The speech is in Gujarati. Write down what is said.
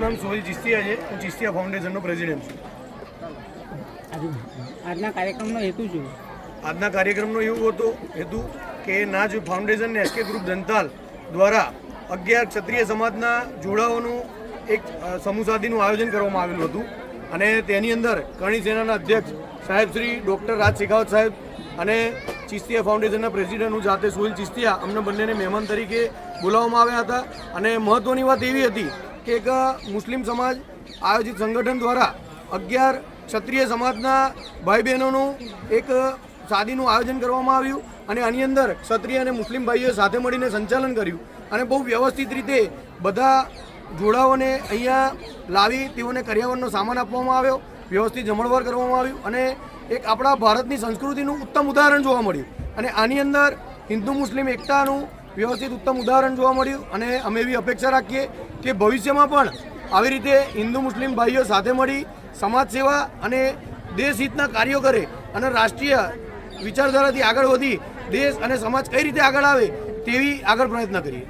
નામ સોહિલ ચિસ્તિયા છે. હું ચિસ્તિયા ફાઉન્ડેશનનો પ્રેસિડેન્ટ છું. આજના કાર્યક્રમનો હેતુ શું? આજના કાર્યક્રમનો એવું હતો હેતુ કે નાજ ફાઉન્ડેશન ને એસકે ગ્રુપ જનતાલ દ્વારા 11 ક્ષત્રિય સમાજના જોડાઓનું એક સમૂહ સાધીનું આયોજન કરવામાં આવેલું હતું અને તેની અંદર કરણી સેનાના અધ્યક્ષ સાહેબ શ્રી ડૉક્ટર રાજ શેખાવત સાહેબ અને ચિસ્તિયા ફાઉન્ડેશનના પ્રેસિડેન્ટ હું જાતે સોહિલ ચિસ્તિયા અમને બંનેને મહેમાન તરીકે બોલાવવામાં આવ્યા હતા. અને મહત્ત્વની વાત એવી હતી કે એક મુસ્લિમ સમાજ આયોજિત સંગઠન દ્વારા 11 ક્ષત્રિય સમાજના ભાઈ બહેનોનું એક શાદીનું આયોજન કરવામાં આવ્યું અને આની અંદર ક્ષત્રિય અને મુસ્લિમ ભાઈઓએ સાથે મળીને સંચાલન કર્યું અને બહુ વ્યવસ્થિત રીતે બધા જોડાઓને અહીંયા લાવી તેઓને કરિયાવરનો સામાન આપવામાં આવ્યો, વ્યવસ્થિત જમણવાર કરવામાં આવ્યું અને એક આપણા ભારતની સંસ્કૃતિનું ઉત્તમ ઉદાહરણ જોવા મળ્યું અને આની અંદર હિન્દુ મુસ્લિમ એકતાનું વ્યવસ્થિત ઉત્તમ ઉદાહરણ જોવા મળ્યું. અને અમે એવી અપેક્ષા રાખીએ કે ભવિષ્યમાં પણ આવી રીતે હિન્દુ મુસ્લિમ ભાઈઓ સાથે મળી સમાજ સેવા અને દેશ હિતના કાર્યો કરે અને રાષ્ટ્રીય વિચારધારાથી આગળ વધી દેશ અને સમાજ કઈ રીતે આગળ આવે તેવી આગળ પ્રયત્ન કરીએ.